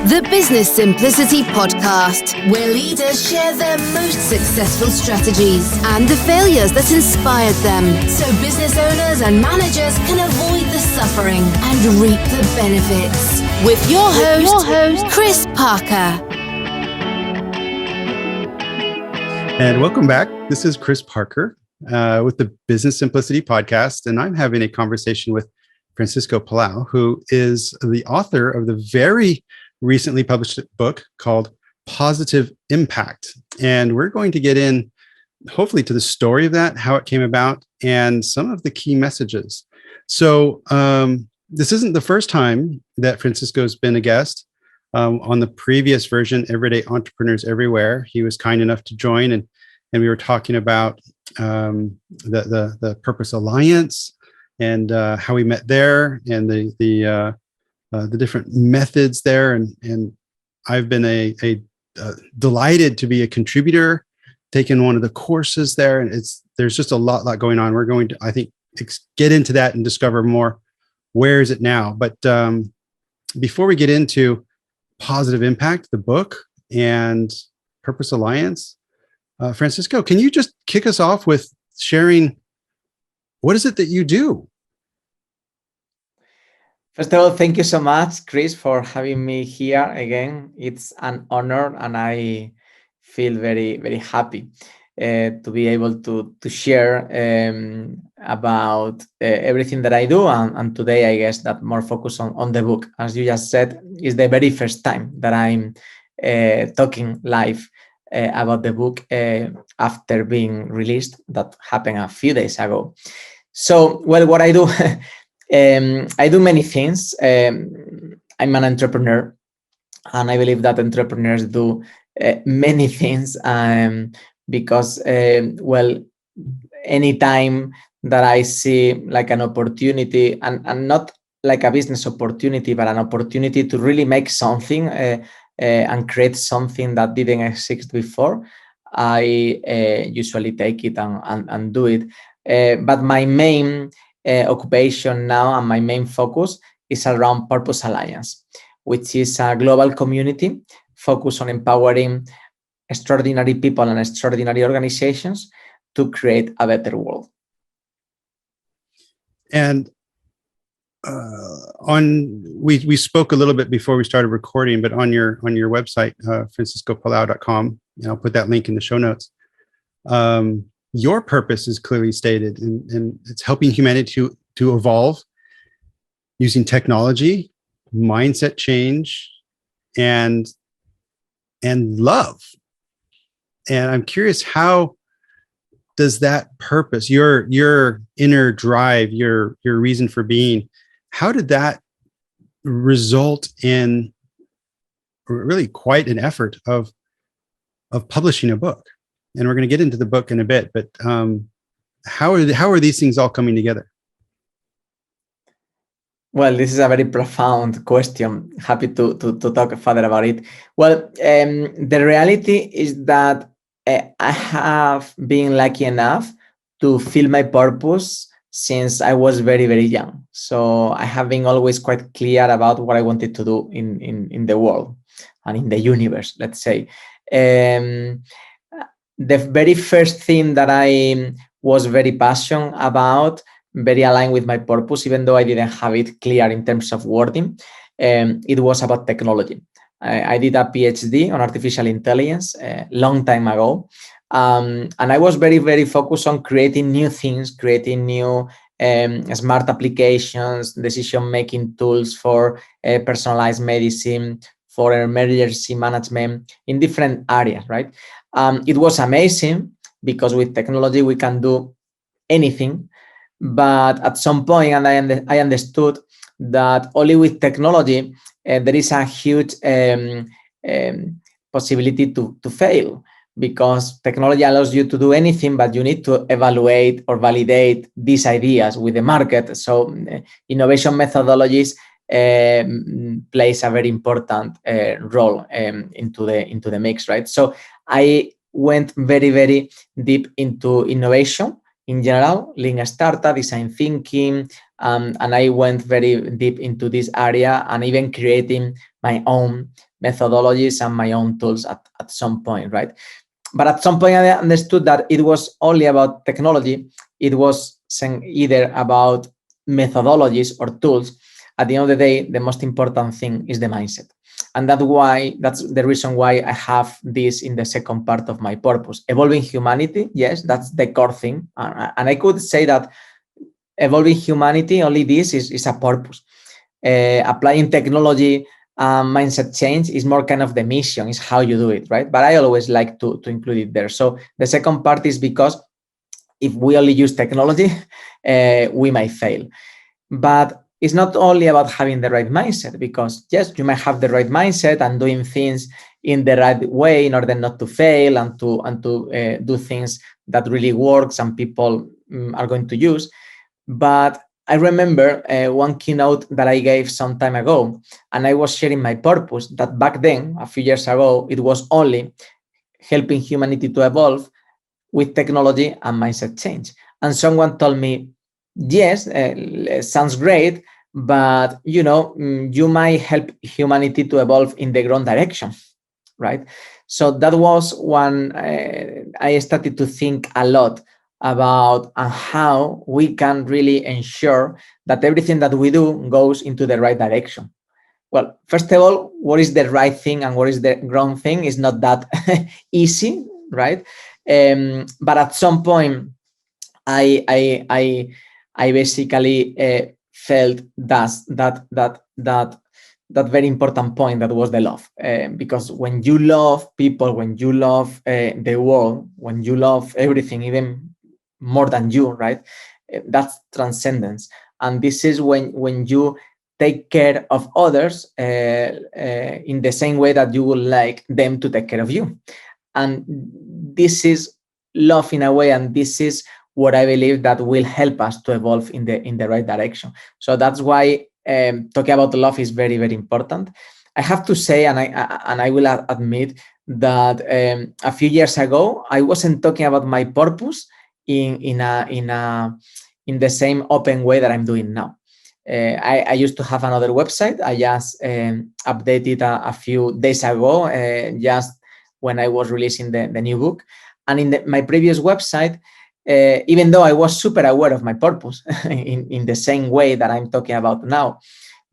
The Business Simplicity Podcast, where leaders share their most successful strategies and the failures that inspired them, so business owners and managers can avoid the suffering and reap the benefits. With your host, Chris Parker. And welcome back. This is Chris Parker with the Business Simplicity Podcast, and I'm having a conversation with Francisco Palao, who is the author of the very recently published book called Positive Impact. And we're going to get in, hopefully, to the story of that, how it came about, and some of the key messages. So this isn't the first time that Francisco's been a guest. On the previous version, Everyday Entrepreneurs Everywhere, he was kind enough to join, and we were talking about the Purpose Alliance and how we met there, and the different methods there, and I've been a delighted to be a contributor, taken one of the courses there, and there's just a lot going on. We're going to, I think, get into that and discover more. Where is it now? But before we get into Positive Impact, the book, and Purpose Alliance, Francisco, can you just kick us off with sharing what is it that you do? First of all, thank you so much, Chris, for having me here again. It's an honor, and I feel very, very happy to be able to share about everything that I do. And today, I guess that more focus on the book. As you just said, is the very first time that I'm talking live about the book after being released. That happened a few days ago. So, well, what I do, I do many things. I'm an entrepreneur, and I believe that entrepreneurs do many things because, well, anytime that I see like an opportunity, and not like a business opportunity, but an opportunity to really make something and create something that didn't exist before, I usually take it and do it. But my main occupation now and my main focus is around Purpose Alliance, which is a global community focused on empowering extraordinary people and extraordinary organizations to create a better world. And we spoke a little bit before we started recording, but on your website, franciscopalao.com, and I'll put that link in the show notes. Your purpose is clearly stated, and it's helping humanity to evolve using technology, mindset change, and love. And I'm curious, how does that purpose, your inner drive, your reason for being, how did that result in really quite an effort of publishing a book? And we're going to get into the book in a bit, but how are these things all coming together? Well, this is a very profound question. Happy to talk further about it. Well, the reality is that I have been lucky enough to feel my purpose since I was very, very young. So I have been always quite clear about what I wanted to do in the world and in the universe, let's say. The very first thing that I was very passionate about, very aligned with my purpose, even though I didn't have it clear in terms of wording, it was about technology. I did a PhD on artificial intelligence a long time ago. And I was very, very focused on creating new things, creating new smart applications, decision-making tools for personalized medicine, for emergency management in different areas, right? It was amazing because with technology we can do anything, but at some point, and I understood that only with technology there is a huge possibility to fail, because technology allows you to do anything, but you need to evaluate or validate these ideas with the market. So innovation methodologies plays a very important role into the mix, right? So I went very, very deep into innovation in general, lean startup, design thinking, and I went very deep into this area, and even creating my own methodologies and my own tools at some point, right? But at some point, I understood that it was only about technology. It was either about methodologies or tools. At the end of the day, the most important thing is the mindset. And that's the reason why I have this in the second part of my purpose. Evolving humanity, yes, that's the core thing. And I could say that evolving humanity, only this is a purpose. Applying technology, mindset change is more kind of the mission, is how you do it, right? But I always like to include it there. So the second part is because if we only use technology, we might fail. But it's not only about having the right mindset, because yes, you might have the right mindset and doing things in the right way in order not to fail and to do things that really works and people are going to use. But I remember one keynote that I gave some time ago, and I was sharing my purpose that back then, a few years ago, it was only helping humanity to evolve with technology and mindset change. And someone told me, yes, sounds great, but you might help humanity to evolve in the wrong direction, right? So that was when I started to think a lot about how we can really ensure that everything that we do goes into the right direction. Well, first of all, what is the right thing and what is the wrong thing is not that easy, right? But at some point, I basically felt that very important point, that was the love. Because when you love people, when you love the world, when you love everything, even more than you, right? That's transcendence. And this is when you take care of others in the same way that you would like them to take care of you. And this is love in a way, and this is what I believe that will help us to evolve in the right direction. So that's why talking about love is very, very important. I have to say, and I will admit that a few years ago, I wasn't talking about my purpose in the same open way that I'm doing now. I used to have another website. I just updated a few days ago, just when I was releasing the new book. And in my previous website, even though I was super aware of my purpose in the same way that I'm talking about now,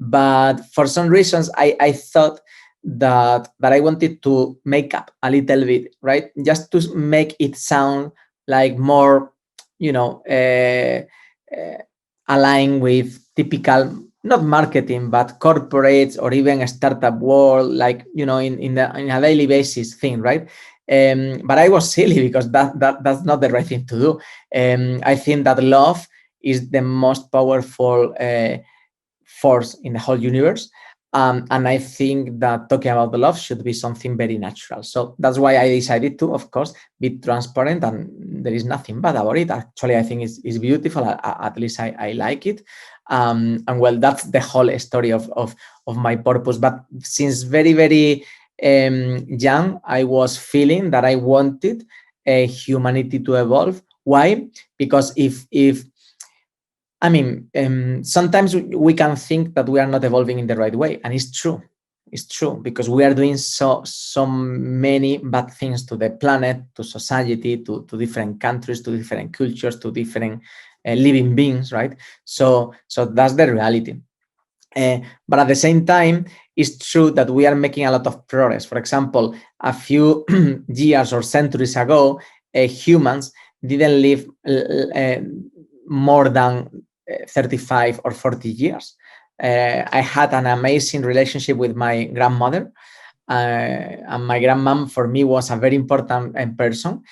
but for some reasons, I thought that I wanted to make up a little bit, right? Just to make it sound like more, aligned with typical, not marketing, but corporates or even a startup world, like, in a daily basis thing, right? But I was silly, because that's not the right thing to do. I think that love is the most powerful force in the whole universe. And I think that talking about the love should be something very natural. So that's why I decided to, of course, be transparent, and there is nothing bad about it. Actually, I think it's beautiful. At least I like it. And well, that's the whole story of my purpose. But since very, very young, I was feeling that I wanted humanity to evolve. Why? Because sometimes we can think that we are not evolving in the right way, and it's true. It's true, because we are doing so many bad things to the planet, to society, to different countries, to different cultures, to different living beings, right? So that's the reality. But at the same time, it's true that we are making a lot of progress. For example, a few years or centuries ago, humans didn't live more than 35 or 40 years. I had an amazing relationship with my grandmother, and my grandmom for me was a very important person.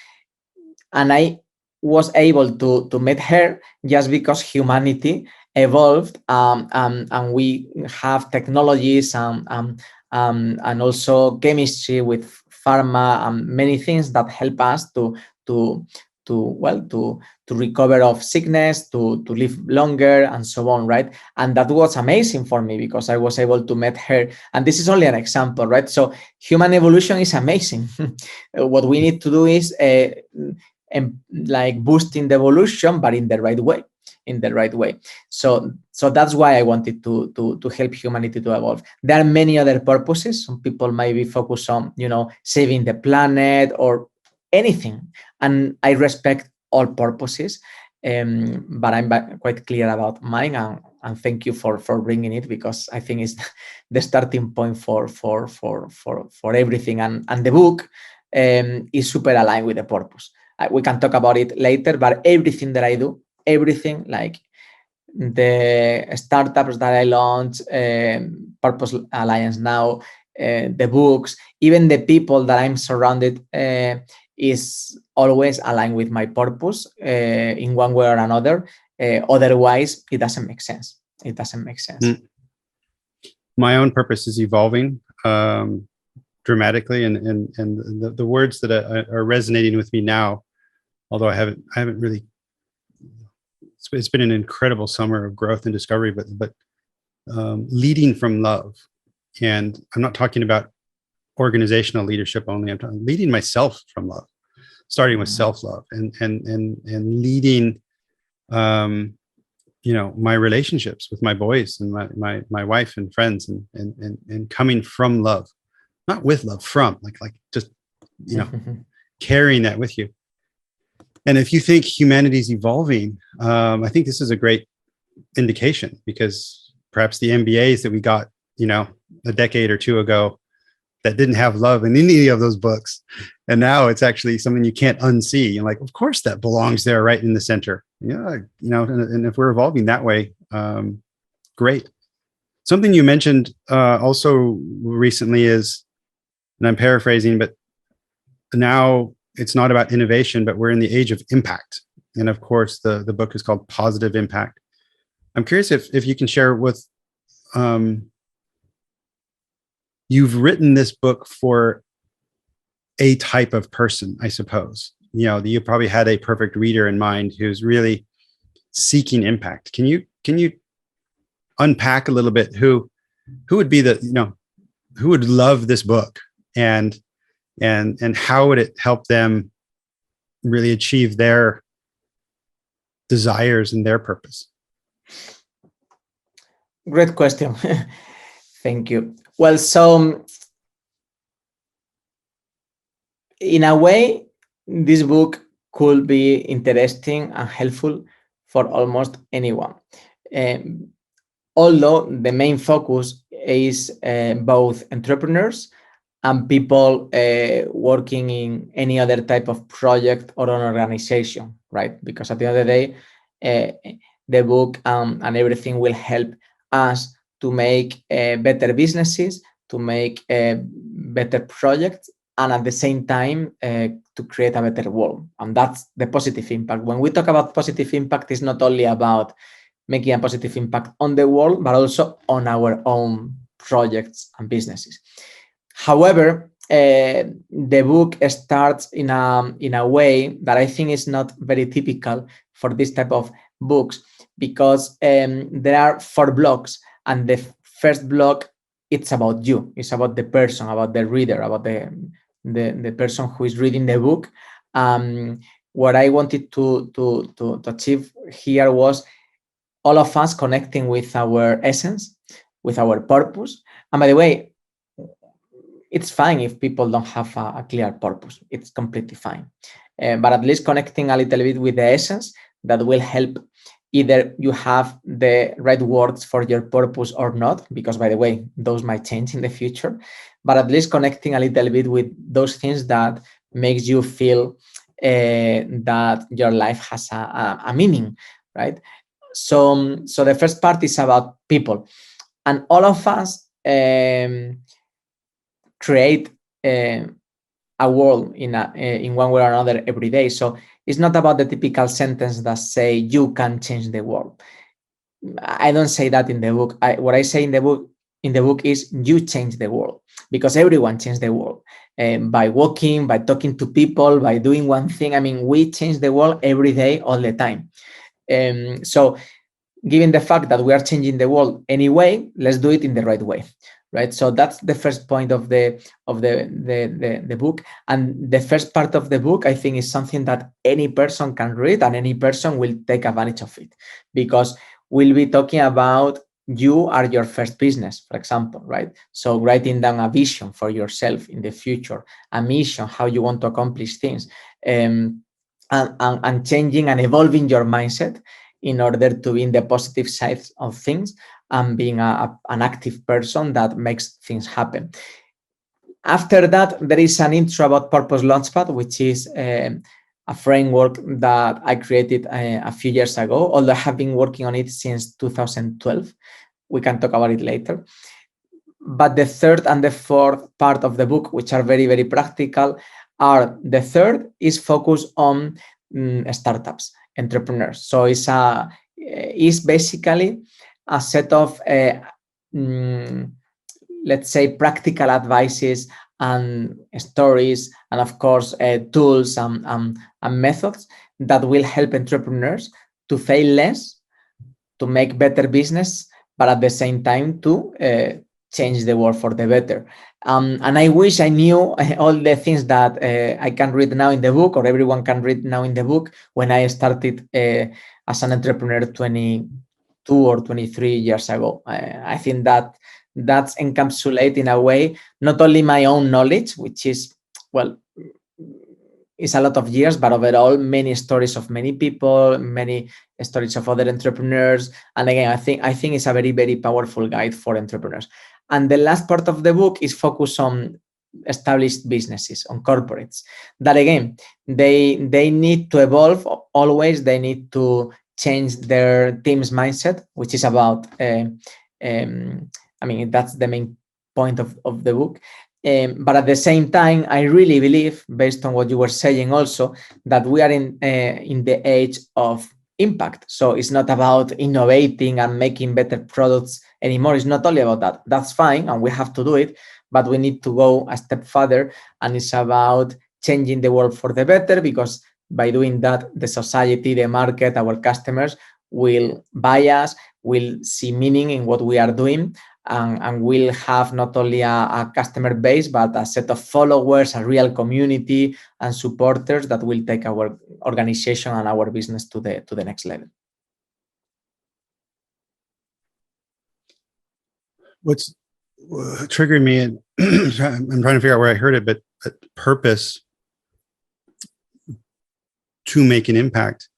And I was able to meet her just because humanity evolved, and we have technologies and also chemistry with pharma and many things that help us to recover of sickness, to live longer, and so on, right? And that was amazing for me, because I was able to meet her. And this is only an example, right? So human evolution is amazing. What we need to do is like boosting the evolution, but in the right way. in the right way. So that's why I wanted to help humanity to evolve. There are many other purposes. Some people might be focused on, saving the planet or anything, and I respect all purposes. But I'm quite clear about mine, and thank you for bringing it, because I think it's the starting point for everything. And the book is super aligned with the purpose. We can talk about it later, but everything that I do, everything, like the startups that I launch, Purpose Alliance now, the books, even the people that I'm surrounded, is always aligned with my purpose in one way or another. Otherwise, it doesn't make sense. It doesn't make sense. My own purpose is evolving dramatically, and the words that are resonating with me now, although I haven't really. It's been an incredible summer of growth and discovery, but leading from love, and I'm not talking about organizational leadership only. I'm talking leading myself from love, starting with self-love, and leading, my relationships with my boys and my wife and friends, and coming from love, not with love, from like just carrying that with you. And if you think humanity's evolving, I think this is a great indication, because perhaps the MBAs that we got, a decade or two ago, that didn't have love in any of those books, and now it's actually something you can't unsee. And like, of course, that belongs there, right in the center. And if we're evolving that way, great. Something you mentioned also recently is, and I'm paraphrasing, but now it's not about innovation, but we're in the age of impact. And of course, the book is called Positive Impact. I'm curious if you can share with, you've written this book for a type of person, I suppose. You probably had a perfect reader in mind who's really seeking impact. Can you unpack a little bit who would be who would love this book, and how would it help them really achieve their desires and their purpose? Great question. Thank you. Well, so in a way, this book could be interesting and helpful for almost anyone. Although the main focus is both entrepreneurs and people working in any other type of project or an organization, right? Because at the end of the day, the book and everything will help us to make better businesses, to make better projects, and at the same time to create a better world. And that's the positive impact. When we talk about positive impact, it's not only about making a positive impact on the world, but also on our own projects and businesses. However, the book starts in a way that I think is not very typical for this type of books, because there are 4 blocks, and the first block, it's about you. It's about the person, about the reader, about the person who is reading the book. What I wanted to achieve here was all of us connecting with our essence, with our purpose. And by the way, it's fine if people don't have a clear purpose. It's completely fine. But at least connecting a little bit with the essence, that will help. Either you have the right words for your purpose or not, because by the way, those might change in the future, but at least connecting a little bit with those things that makes you feel that your life has a meaning, right? So the first part is about people, and all of us create a world in one way or another every day. So it's not about the typical sentence that say you can change the world. I don't say that in the book. What I say in the book is you change the world, because everyone changes the world by walking, by talking to people, by doing one thing. I mean, we change the world every day, all the time. So given the fact that we are changing the world anyway, let's do it in the right way, right? So that's the first point of the book. And the first part of the book, I think, is something that any person can read and any person will take advantage of it, because we'll be talking about you are your first business, for example, right? So writing down a vision for yourself in the future, a mission, how you want to accomplish things, and changing and evolving your mindset in order to be in the positive side of things and being an active person that makes things happen. After that, there is an intro about Purpose Launchpad, which is a framework that I created a few years ago, although I have been working on it since 2012. We can talk about it later. But the third and the fourth part of the book, which are very, very practical, are the third is focused on startups, entrepreneurs. So it's basically a set of let's say practical advices and stories, and of course tools and methods that will help entrepreneurs to fail less, to make better business, but at the same time to change the world for the better. And I wish I knew all the things that I can read now in the book, or everyone can read now in the book, when I started as an entrepreneur 22 or 23 years ago. I think that's encapsulate in a way not only my own knowledge, which is, well, it's a lot of years, but overall many stories of many people, many stories of other entrepreneurs. And again, I think it's a very, very powerful guide for entrepreneurs. And the last part of the book is focused on established businesses, on corporates, that again, they need to evolve always. They need to change their team's mindset, which is about I mean, that's the main point of the book. But at the same time, I really believe, based on what you were saying also, that we are in the age of impact. So it's not about innovating and making better products anymore. It's not only about that. That's fine, and we have to do it, but we need to go a step further, and it's about changing the world for the better, because by doing that, the society, the market, our customers will buy us, will see meaning in what we are doing, and we'll have not only a customer base, but a set of followers, a real community and supporters that will take our organization and our business to the next level. What's triggering me, and I'm trying to figure out where I heard it, but purpose to make an impact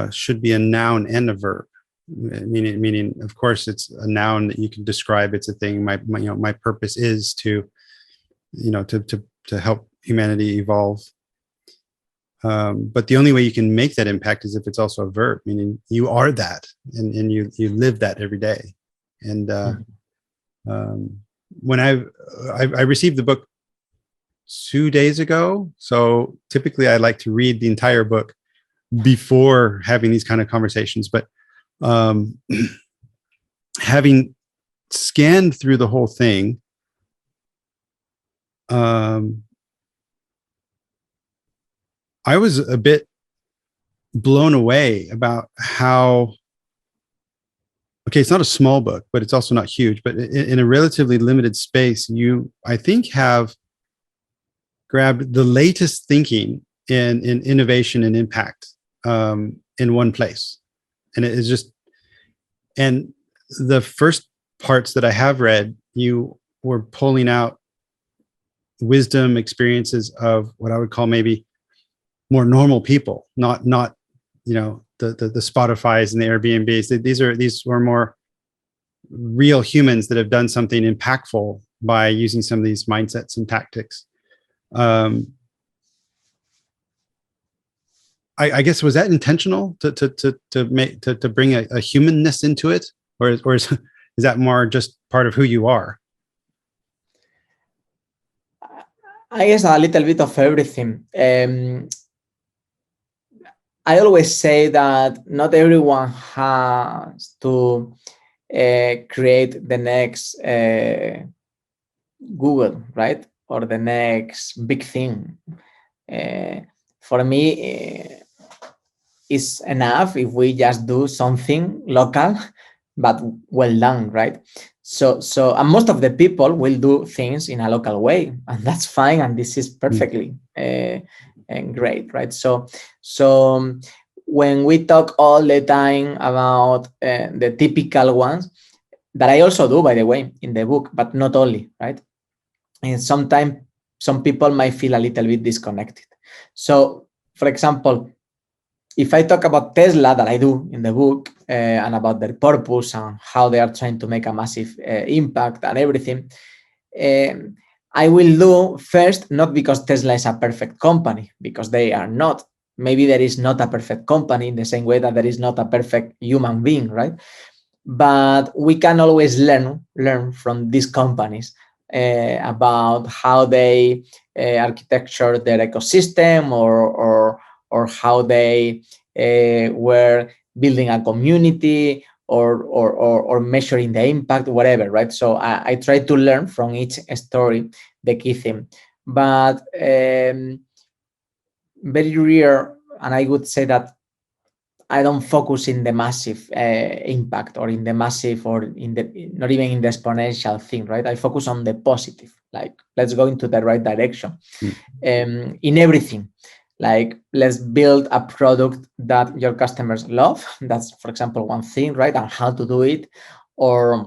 should be a noun and a verb. Meaning, of course, it's a noun that you can describe. It's a thing. My purpose is to help humanity evolve. But the only way you can make that impact is if it's also a verb, meaning you are that, and you live that every day. And when I received the book 2 days ago, so typically I like to read the entire book before having these kind of conversations, but having scanned through the whole thing, I was a bit blown away about how, okay, it's not a small book, but it's also not huge, but in a relatively limited space, you, I think, have grabbed the latest thinking in innovation and impact in one place. And it is just, and the first parts that I have read, you were pulling out wisdom, experiences of what I would call maybe more normal people, not the Spotifys and the Airbnbs. These were more real humans that have done something impactful by using some of these mindsets and tactics. I guess, was that intentional to bring a humanness into it, or is that more just part of who you are? I guess a little bit of everything. I always say that not everyone has to create the next Google, right? Or the next big thing. For me, it's enough if we just do something local, but well done, right? And most of the people will do things in a local way, and that's fine, and this is perfectly and great, right? So when we talk all the time about the typical ones that I also do, by the way, in the book, but not only, right? And sometimes some people might feel a little bit disconnected. So, for example, if I talk about Tesla, that I do in the book, and about their purpose and how they are trying to make a massive impact and everything, I will do first, not because Tesla is a perfect company, because they are not. Maybe there is not a perfect company in the same way that there is not a perfect human being, right? But we can always learn from these companies about how they architecture their ecosystem, or how they were building a community, or measuring the impact, whatever, right? So I try to learn from each story the key theme, but very rare, and I would say that I don't focus in the massive impact, or in the massive, or in the not even in the exponential thing, right? I focus on the positive, like let's go into the right direction in everything. Like, let's build a product that your customers love. That's, for example, one thing, right? And how to do it. Or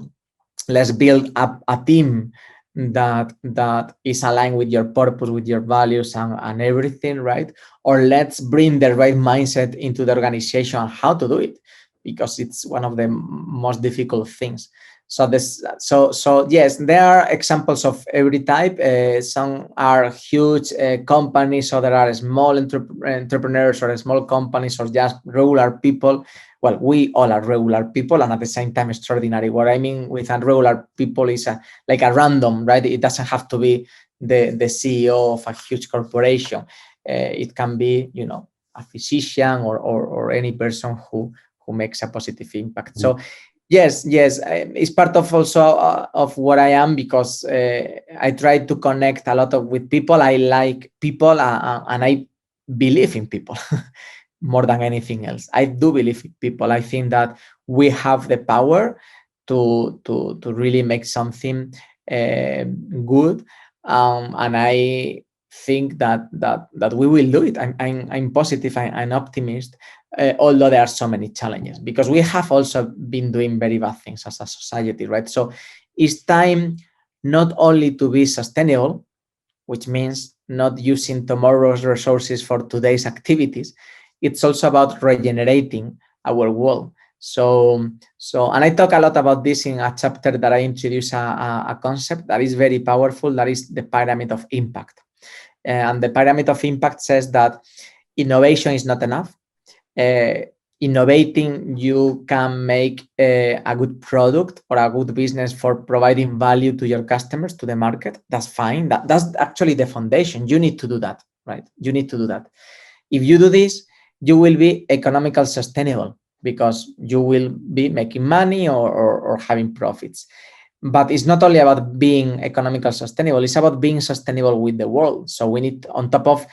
let's build a team that is aligned with your purpose, with your values, and everything, right? Or let's bring the right mindset into the organization, how to do it, because it's one of the most difficult things. So yes, there are examples of every type. Some are huge companies, so there are small entrepreneurs, or small companies, or just regular people. Well, we all are regular people, and at the same time extraordinary. What I mean with regular people is like a random, right? It doesn't have to be the CEO of a huge corporation. It can be, a physician, or any person who makes a positive impact. So yes, it's part of also of what I am, because I try to connect a lot with people. I like people, and I believe in people more than anything else. I do believe in people. I think that we have the power to really make something good, and I think that we will do it. I'm positive. I'm optimist. Although there are so many challenges, because we have also been doing very bad things as a society, right? So it's time not only to be sustainable, which means not using tomorrow's resources for today's activities. It's also about regenerating our world. So, and I talk a lot about this in a chapter that I introduce a concept that is very powerful, that is the pyramid of impact. And the pyramid of impact says that innovation is not enough. Innovating, you can make a good product or a good business for providing value to your customers, to the market. That's fine. That's actually the foundation. You need to do that, right? You need to do that. If you do this, you will be economical sustainable, because you will be making money, or having profits. But it's not only about being economical sustainable, it's about being sustainable with the world. So we need, on top of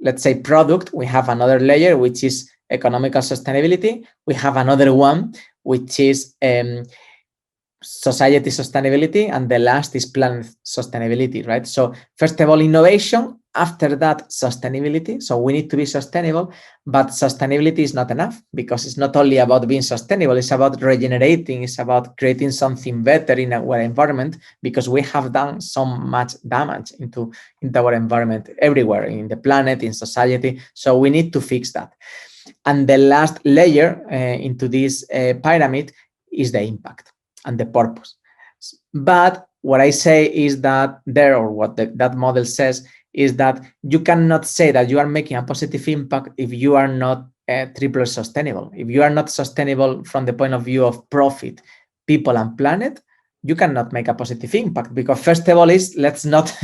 let's say product, we have another layer, which is economical sustainability. We have another one, which is society sustainability, and the last is planet sustainability, right? So first of all, innovation, after that, sustainability. So we need to be sustainable, but sustainability is not enough, because it's not only about being sustainable, it's about regenerating, it's about creating something better in our environment, because we have done so much damage into our environment everywhere, in the planet, in society. So we need to fix that. And the last layer into this pyramid is the impact and the purpose. But what I say is that that model says is that you cannot say that you are making a positive impact if you are not triple sustainable. If you are not sustainable from the point of view of profit, people, and planet, you cannot make a positive impact, because first of all is, let's not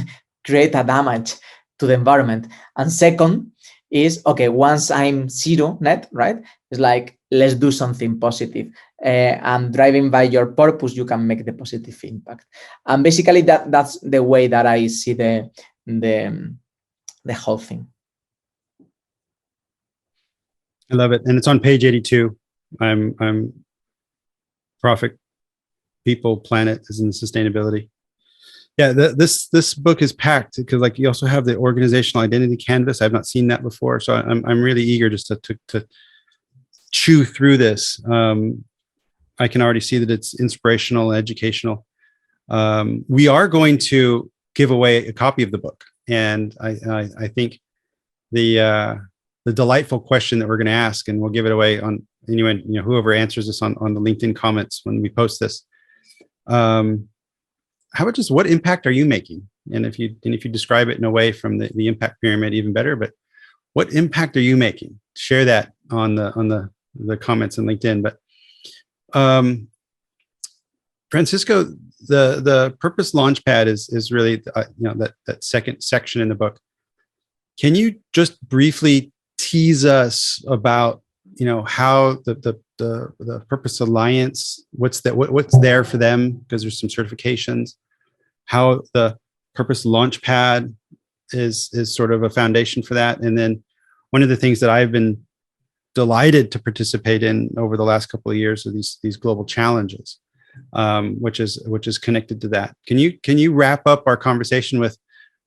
create a damage to the environment. And second is, okay, once I'm zero net, right? It's like, let's do something positive. And driving by your purpose, you can make the positive impact. And basically that's the way that I see the whole thing. I love it. And it's on page 82. I'm profit people, planet, as in sustainability. Yeah, this book is packed because like you also have the organizational identity canvas. I've not seen that before, so I'm really eager just to chew through this. I can already see that it's inspirational and educational. We are going to give away a copy of the book, and I think the delightful question that we're going to ask, and we'll give it away on anyone, whoever answers this on the LinkedIn comments when we post this. How about just what impact are you making? And if you describe it in a way from the impact pyramid, even better. But what impact are you making? Share that on the comments on LinkedIn. But Francisco, the Purpose Launchpad is really that second section in the book. Can you just briefly tease us about how the Purpose Alliance, what's there for them, because there's some certifications, how the Purpose Launchpad is sort of a foundation for that, and then one of the things that I've been delighted to participate in over the last couple of years are these global challenges, which is connected to that. Can you wrap up our conversation with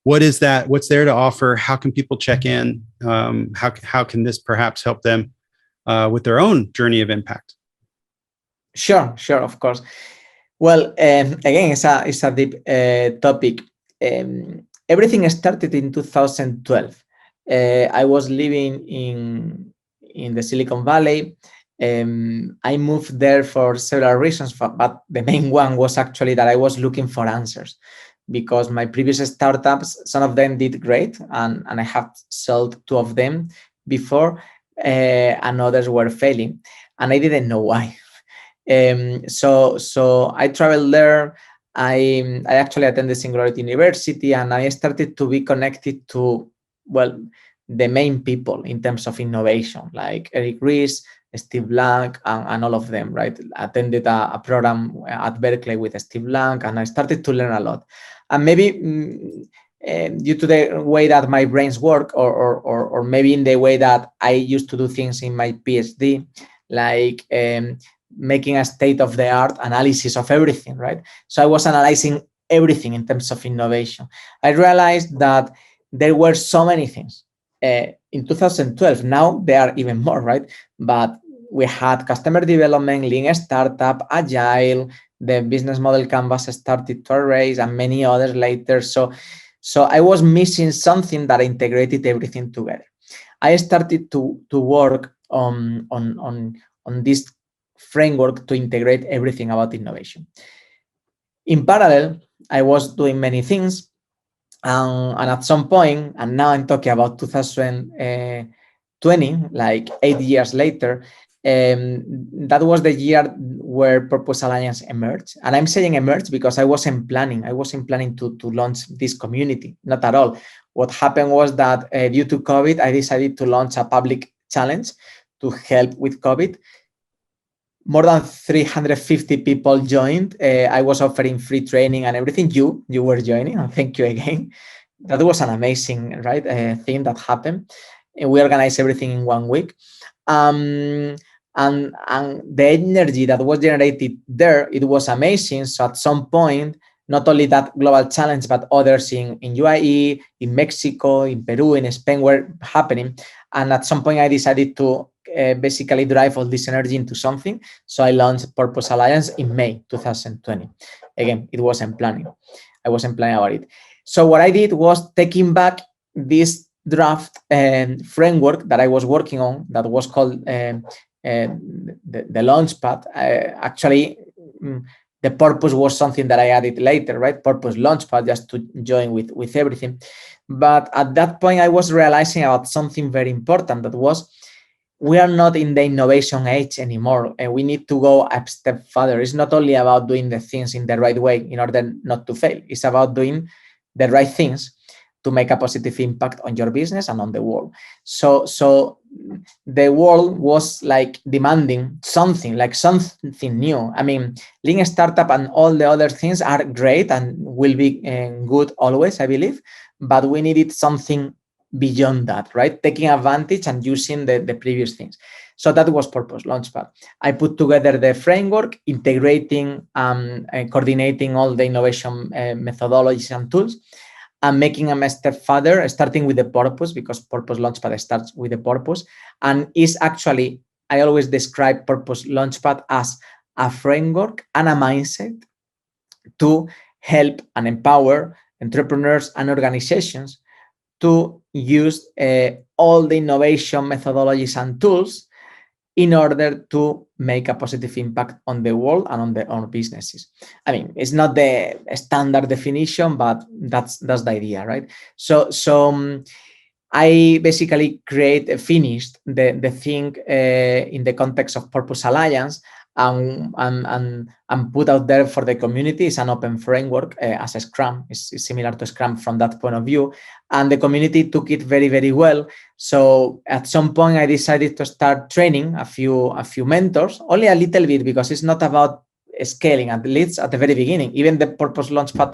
what is that? What's there to offer? How can people check in? How can this perhaps help them with their own journey of impact? Sure, of course. Well, again, it's a deep topic. Everything started in 2012. I was living in the Silicon Valley. I moved there for several reasons, but the main one was actually that I was looking for answers, because my previous startups, some of them did great, and I have sold 2 of them before, and others were failing, and I didn't know why. So I traveled there. I actually attended Singularity University, and I started to be connected to, well, the main people in terms of innovation, like Eric Ries, Steve Blank, and all of them, right? Attended a program at Berkeley with Steve Blank, and I started to learn a lot. And maybe due to the way that my brains work, or maybe in the way that I used to do things in my PhD, like making a state-of-the-art analysis of everything, right? So I was analyzing everything in terms of innovation. I realized that there were so many things. In 2012, now there are even more, right? But we had customer development, lean startup, agile, the business model canvas started to arise, and many others later. So I was missing something that integrated everything together. I started to work on this framework to integrate everything about innovation. In parallel, I was doing many things. And at some point, and now I'm talking about 2020, like 8 years later, that was the year where Purpose Alliance emerged. And I'm saying emerged because I wasn't planning to launch this community, not at all. What happened was that due to COVID, I decided to launch a public challenge to help with COVID. More than 350 people joined. I was offering free training and everything. You were joining, and thank you again. That was an amazing, right, thing that happened. We organized everything in 1 week. And the energy that was generated there, it was amazing. So at some point, not only that global challenge, but others in UAE, in Mexico, in Peru, in Spain were happening. And at some point, I decided to basically drive all this energy into something. So I launched Purpose Alliance in May 2020. Again, it wasn't planning. I wasn't planning about it. So what I did was taking back this draft framework that I was working on, that was called the Launchpad. Actually, the purpose was something that I added later, right? Purpose Launchpad, just to join with everything. But at that point, I was realizing about something very important, that was, we are not in the innovation age anymore, and we need to go a step further. It's not only about doing the things in the right way in order not to fail. It's about doing the right things to make a positive impact on your business and on the world. So the world was like demanding something new. I mean, lean startup and all the other things are great and will be good always, I believe, but we needed something beyond that, right? Taking advantage and using the previous things. So that was Purpose Launchpad. I put together the framework, integrating and coordinating all the innovation methodologies and tools, and making them a step further, starting with the purpose, because Purpose Launchpad starts with the purpose, and is actually, I always describe Purpose Launchpad as a framework and a mindset to help and empower entrepreneurs and organizations to use all the innovation methodologies and tools in order to make a positive impact on the world and on their own businesses. I mean, it's not the standard definition, but that's the idea, right? So I basically finished the thing in the context of Purpose Alliance, and put out there for the community. It's an open framework as a Scrum. It's similar to Scrum from that point of view. And the community took it very, very well. So at some point, I decided to start training a few mentors, only a little bit, because it's not about scaling, at least at the very beginning. Even the Purpose Launchpad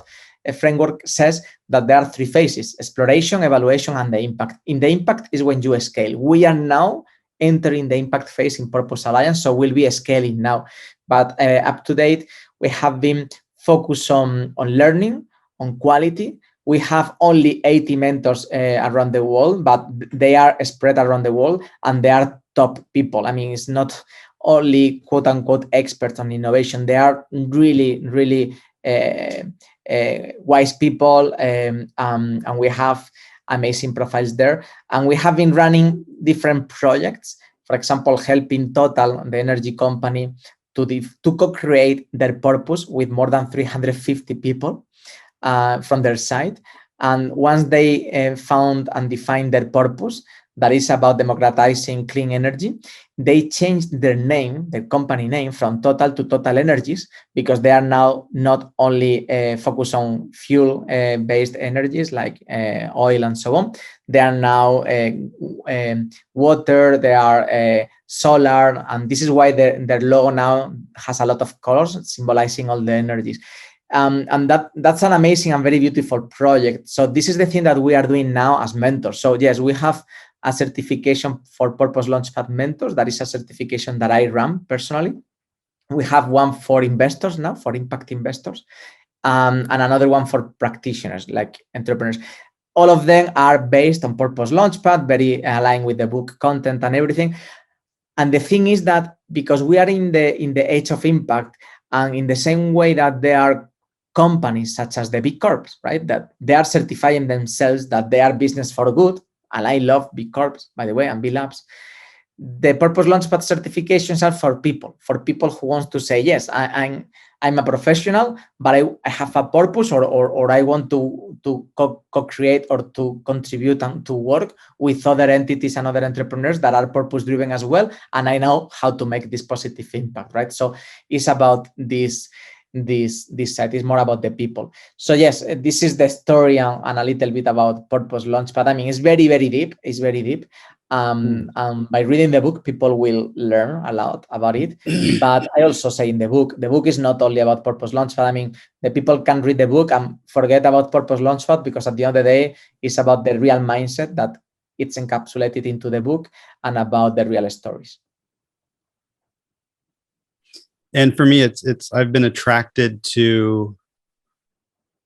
framework says that there are 3 phases: exploration, evaluation, and the impact. In the impact is when you scale. We are now entering the impact phase in Purpose Alliance, so we'll be scaling now. But up to date, we have been focused on learning, on quality. We have only 80 mentors around the world, but they are spread around the world, and they are top people. I mean, it's not only quote unquote experts on innovation. They are really, really wise people, and we have amazing profiles there. And we have been running different projects, for example, helping Total, the energy company, to co-create their purpose with more than 350 people from their side. And once they found and defined their purpose, that is about democratizing clean energy, they changed their name, their company name, from Total to Total Energies, because they are now not only focused on fuel-based energies like oil and so on. They are now water, they are solar, and this is why their logo now has a lot of colors symbolizing all the energies. And that's an amazing and very beautiful project. So this is the thing that we are doing now as mentors. So yes, we have a certification for Purpose Launchpad mentors. That is a certification that I run personally. We have one for investors now, for impact investors, and another one for practitioners like entrepreneurs. All of them are based on Purpose Launchpad, very aligned with the book content and everything. And the thing is that because we are in the age of impact, and in the same way that there are companies such as the big corps, right, that they are certifying themselves that they are business for good. And I love big corps, by the way, and B Labs. The Purpose Launchpad certifications are for people who want to say, yes, I'm a professional, but I have a purpose, or I want to co-create or to contribute and to work with other entities and other entrepreneurs that are purpose-driven as well. And I know how to make this positive impact, right? So it's about this side is more about the people. So yes, this is the story and a little bit about Purpose Launchpad. I mean, it's very, very deep. It's very deep. By reading the book, people will learn a lot about it. But I also say in the book is not only about Purpose Launchpad. I mean, the people can read the book and forget about Purpose Launchpad, because at the end of the day, it's about the real mindset that it's encapsulated into the book and about the real stories. And for me, it's I've been attracted to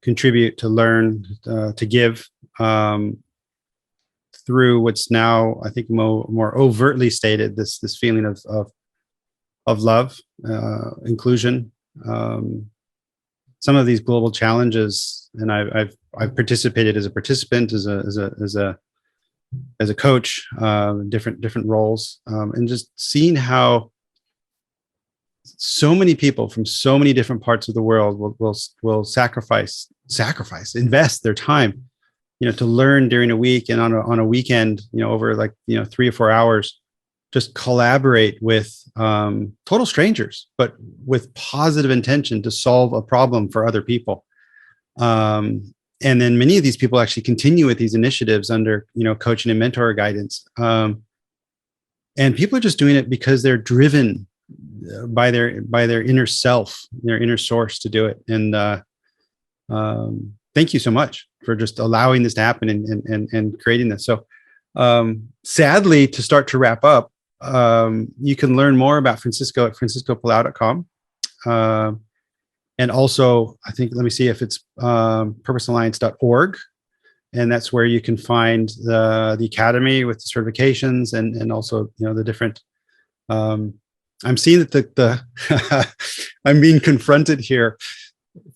contribute, to learn, to give through what's now, I think, more overtly stated, this feeling of love, inclusion. Some of these global challenges, and I've participated as a participant, as a coach, different roles, and just seeing how so many people from so many different parts of the world will sacrifice, invest their time, to learn during a week and on a weekend, over 3 or 4 hours, just collaborate with total strangers, but with positive intention to solve a problem for other people. And then many of these people actually continue with these initiatives under, coaching and mentor guidance. And people are just doing it because they're driven by their inner self, their inner source to do it. And thank you so much for just allowing this to happen and creating this. So sadly, to start to wrap up, you can learn more about Francisco at franciscopalao.com. And also, I think, let me see if it's purposealliance.org. And that's where you can find the academy with the certifications and also, the different, I'm seeing that I'm being confronted here,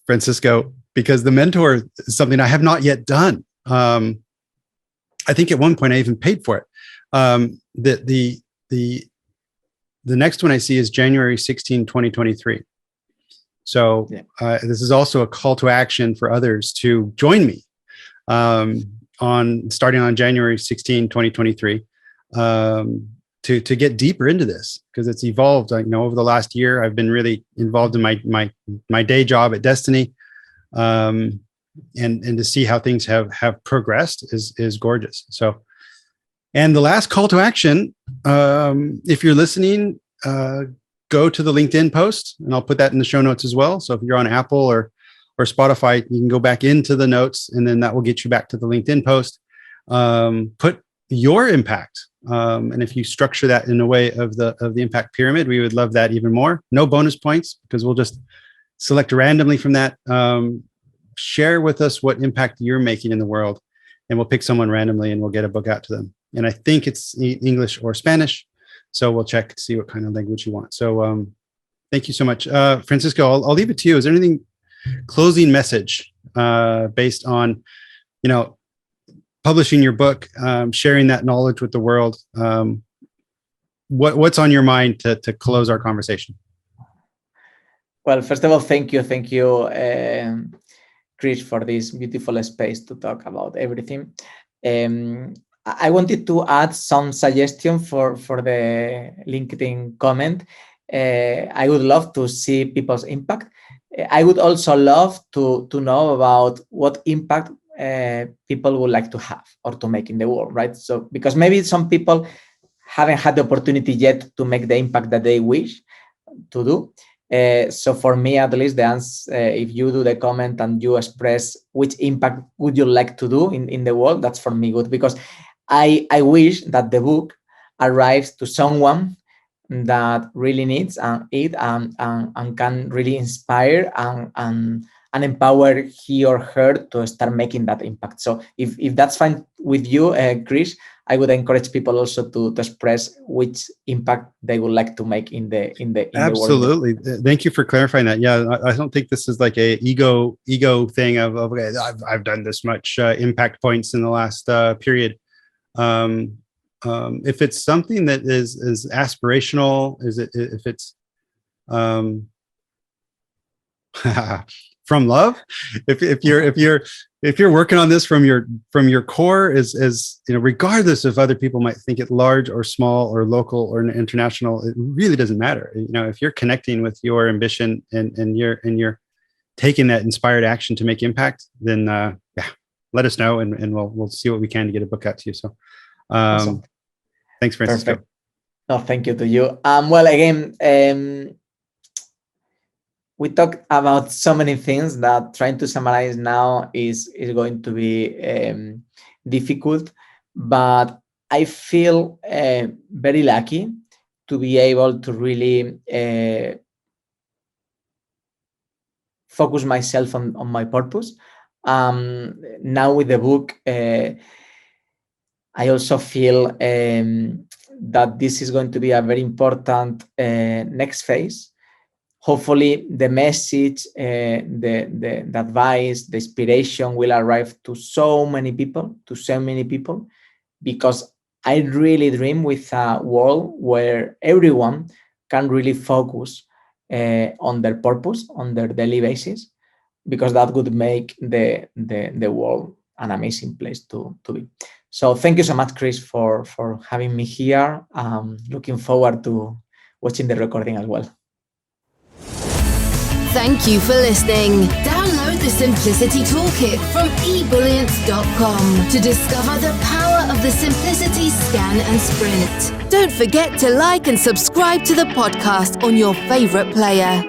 Francisco, because the mentor is something I have not yet done. I think at one point I even paid for it. The next one I see is January 16, 2023. So this is also a call to action for others to join me starting on January 16, 2023, to get deeper into this, because it's evolved. Over the last year, I've been really involved in my day job at Destiny, and to see how things have progressed is gorgeous. So, and the last call to action, if you're listening, go to the LinkedIn post, and I'll put that in the show notes as well. So if you're on Apple or Spotify, you can go back into the notes, and then that will get you back to the LinkedIn post. Put your impact. And if you structure that in a way of the impact pyramid, we would love that even more. No bonus points, because we'll just select randomly from that. Share with us what impact you're making in the world, and we'll pick someone randomly and we'll get a book out to them. And I think it's English or Spanish. So we'll check to see what kind of language you want. So thank you so much. Francisco, I'll leave it to you. Is there anything closing message based on, publishing your book, sharing that knowledge with the world? What's on your mind to close our conversation? Well, first of all, thank you, Chris, for this beautiful space to talk about everything. I wanted to add some suggestion for the LinkedIn comment. I would love to see people's impact. I would also love to know about what impact people would like to have or to make in the world, right? So, because maybe some people haven't had the opportunity yet to make the impact that they wish to do. So for me, at least, the answer, if you do the comment and you express which impact would you like to do in the world, that's for me good, because I wish that the book arrives to someone that really needs it and can really inspire and empower he or her to start making that impact. So if that's fine with you, Chris, I would encourage people also to express which impact they would like to make in the Absolutely. The world. Thank you for clarifying that. Yeah, I don't think this is like a ego thing of okay, I've done this much impact points in the last period. If it's something that is aspirational, if it's from love, if you're working on this from your core, as regardless if other people might think it large or small or local or international, it really doesn't matter. If you're connecting with your ambition and you're taking that inspired action to make impact, then let us know and we'll see what we can to get a book out to you. So awesome. Thanks, Francisco. Perfect. No, thank you to you. Well, again, we talked about so many things that trying to summarize now is going to be difficult, but I feel very lucky to be able to really focus myself on my purpose. Now with the book, I also feel that this is going to be a very important next phase. Hopefully the message, the advice, the inspiration will arrive to so many people, because I really dream with a world where everyone can really focus on their purpose, on their daily basis, because that would make the world an amazing place to be. So thank you so much, Chris, for having me here. Looking forward to watching the recording as well. Thank you for listening. Download the Simplicity Toolkit from Ebullient.com to discover the power of the Simplicity Scan and Sprint. Don't forget to like and subscribe to the podcast on your favorite player.